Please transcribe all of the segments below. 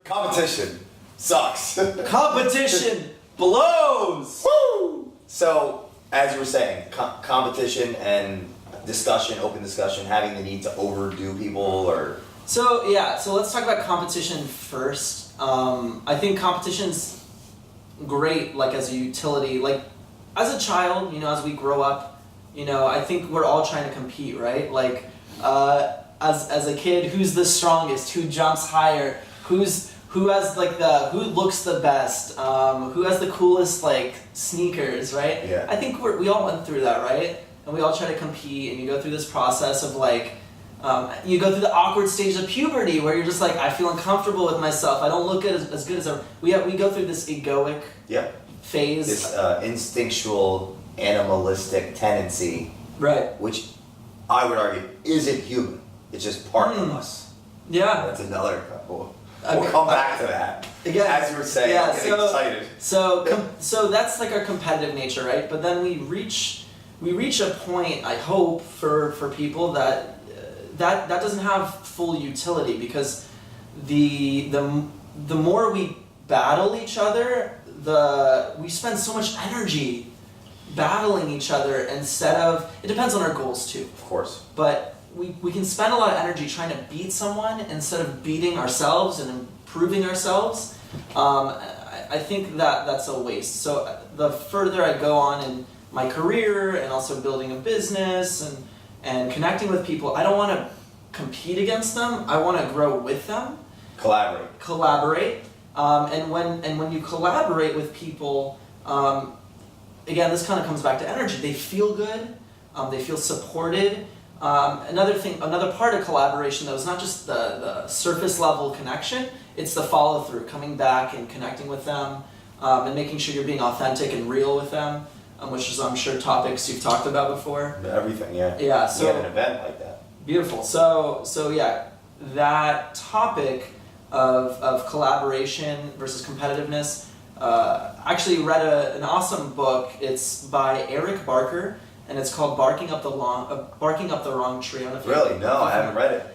Competition sucks. Competition blows! Woo! So, as you were saying, competition and discussion, open discussion, having the need to overdo people or... So let's talk about competition first. I think competition's great, like as a utility. Like, as a child, as we grow up, I think we're all trying to compete, right? Like, as a kid, who's the strongest? Who jumps higher? Who looks the best? Who has the coolest sneakers, right? Yeah. I think we all went through that, right? And we all try to compete, and you go through this process of you go through the awkward stage of puberty where you're just like, I feel uncomfortable with myself. I don't look as good as we go through this egoic phase. This instinctual, animalistic tendency, right? Which I would argue isn't human. It's just part of us. Yeah. That's another couple. We'll come back to that. Again, as you were saying, I'm getting excited. So that's like our competitive nature, right? But then we reach a point, I hope, for people that doesn't have full utility, because the more we battle each other, we spend so much energy battling each other instead of, it depends on our goals too. Of course. But we can spend a lot of energy trying to beat someone instead of beating ourselves and improving ourselves. I think that's a waste. So the further I go on in my career and also building a business and connecting with people, I don't want to compete against them. I want to grow with them. Collaborate. And when you collaborate with people, again, this kind of comes back to energy. They feel good. They feel supported. Another part of collaboration, though, is not just the surface level connection. It's the follow through, coming back and connecting with them, and making sure you're being authentic and real with them, which is, I'm sure, topics you've talked about before. Everything, yeah. Yeah. So we had an event like that. Beautiful. So yeah, that topic of collaboration versus competitiveness. Actually read an awesome book. It's by Eric Barker, and it's called Barking Up the Wrong Tree. I don't know if Really? No, I haven't read it.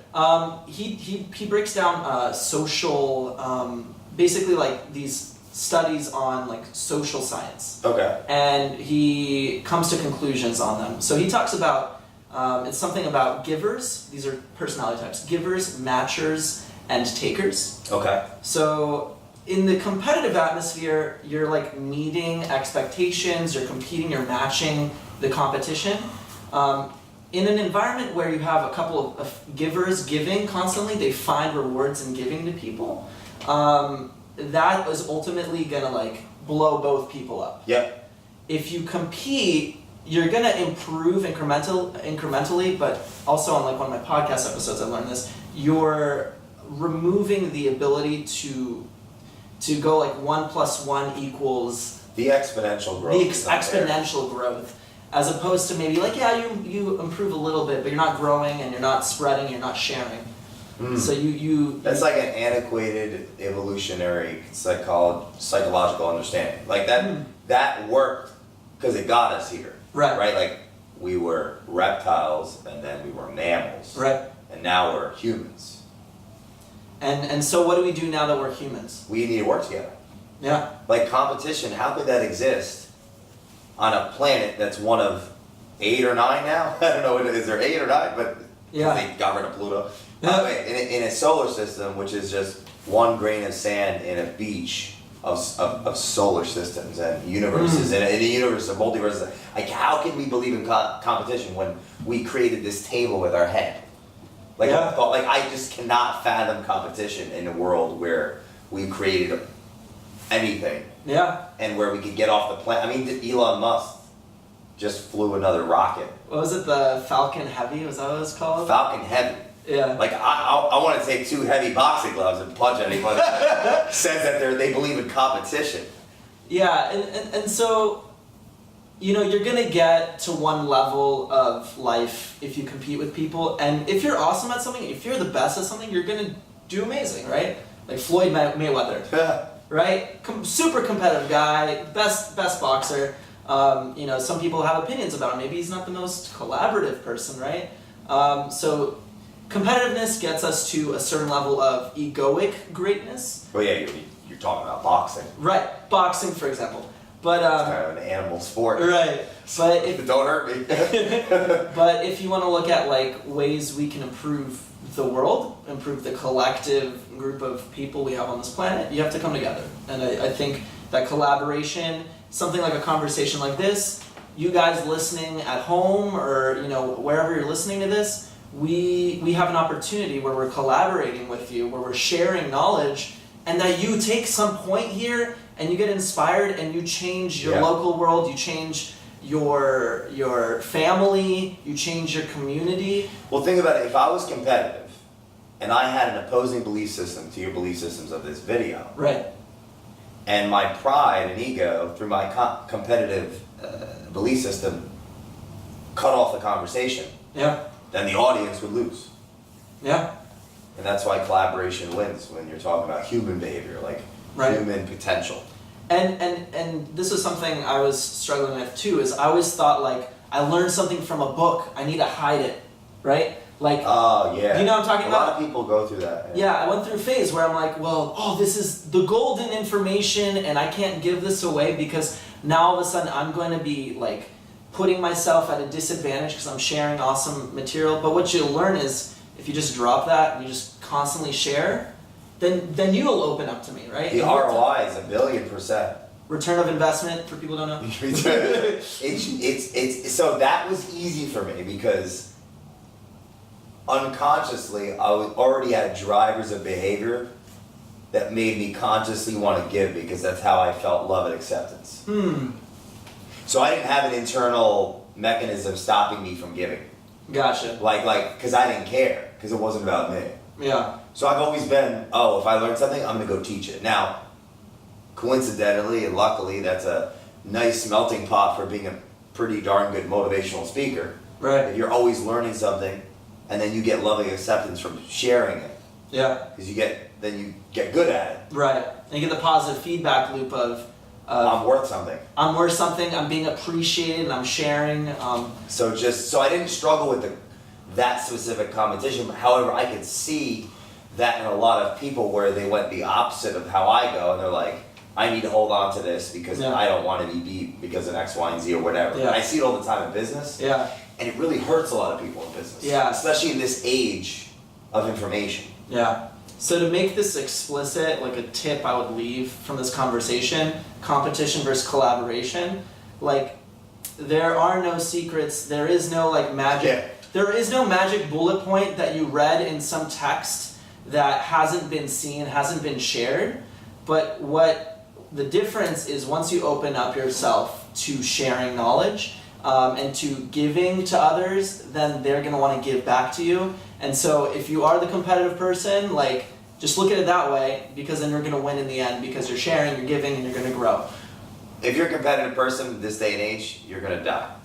He breaks down social, basically like these studies on social science. Okay. And he comes to conclusions on them. So he talks about it's something about givers. These are personality types: givers, matchers, and takers. Okay. So in the competitive atmosphere, you're meeting expectations, you're competing, you're matching the competition. In an environment where you have a couple of givers giving constantly, they find rewards in giving to people, that is ultimately gonna blow both people up. Yep. If you compete, you're gonna improve incrementally, but also on one of my podcast episodes I learned this, you're removing the ability to go 1 + 1 equals the exponential growth. The exponential growth. As opposed to maybe you improve a little bit, but you're not growing and you're not spreading, you're not sharing. So you that's like an antiquated evolutionary psychological understanding. That worked because it got us here. Right? We were reptiles and then we were mammals. Right. And now we're humans. And so what do we do now that we're humans? We need to work together. Yeah. Competition, how could that exist on a planet that's one of 8 or 9 now? I don't know, is there 8 or 9? But they got rid of Pluto. In a solar system, which is just one grain of sand in a beach of solar systems and universes, in a universe of multiverses, how can we believe in competition when we created this table with our head? I just cannot fathom competition in a world where we've created anything. Yeah. And where we could get off the planet. I mean, Elon Musk just flew another rocket. What was it, the Falcon Heavy? Was that what it was called? Falcon Heavy. Yeah. I want to take 2 heavy boxing gloves and punch anybody that says that they believe in competition. Yeah, and so, you're going to get to one level of life if you compete with people. And if you're awesome at something, if you're the best at something, you're going to do amazing, right? Like Floyd Mayweather. Right? Super competitive guy, best boxer. Some people have opinions about him. Maybe he's not the most collaborative person, right? So competitiveness gets us to a certain level of egoic greatness, Well, yeah, you're talking about boxing. Right, boxing, for example. But It's kind of an animal sport. right. But if Don't hurt me. but if you want to look at like ways we can improve the world, improve the collective group of people we have on this planet, you have to come together. And I think that collaboration, something like a conversation like this, you guys listening at home or wherever you're listening to this, we have an opportunity where we're collaborating with you, where we're sharing knowledge, and that you take some point here and you get inspired and you change your local world, you change your family, you change your community. Well, think about it. If I was competitive and I had an opposing belief system to your belief systems of this video, right, and my pride and ego through my competitive belief system cut off the conversation, then the audience would lose. Yeah. And that's why collaboration wins when you're talking about human behavior, like human potential. And this is something I was struggling with too, is I always thought like, I learned something from a book, I need to hide it, right? Like, oh yeah. You know what I'm talking about? A lot of people go through that. Yeah, I went through a phase where I'm like, well, this is the golden information and I can't give this away because now all of a sudden I'm going to be like putting myself at a disadvantage because I'm sharing awesome material. But what you'll learn is if you just drop that and you just constantly share, then you'll open up to me, right? The ROI is 1,000,000,000%. Return of investment for people who don't know. it's so that was easy for me because unconsciously I already had drivers of behavior that made me consciously want to give because that's how I felt love and acceptance. So I didn't have an internal mechanism stopping me from giving. Gotcha. Like, because I didn't care, because it wasn't about me. Yeah. So I've always been, if I learn something, I'm going to go teach it. Now, coincidentally and luckily, that's a nice melting pot for being a pretty darn good motivational speaker. Right. If you're always learning something, and then you get loving acceptance from sharing it. Yeah. Because you get good at it. Right. And you get the positive feedback loop of I'm worth something. I'm worth something. I'm being appreciated. And I'm sharing. So I didn't struggle with that specific competition. However, I could see that in a lot of people where they went the opposite of how I go, and they're like, I need to hold on to this because I don't want to be beat because of X, Y, and Z or whatever. Yeah. I see it all the time in business. Yeah. And it really hurts a lot of people in business. Yeah. Especially in this age of information. Yeah. So to make this explicit, like a tip I would leave from this conversation, competition versus collaboration, like there are no secrets, there is no like magic, there is no magic bullet point that you read in some text that hasn't been seen, hasn't been shared, but what the difference is once you open up yourself to sharing knowledge and to giving to others, then they're going to want to give back to you. And so if you are the competitive person, like just look at it that way because then you're going to win in the end because you're sharing, you're giving, and you're going to grow. If you're a competitive person this day and age, you're going to die.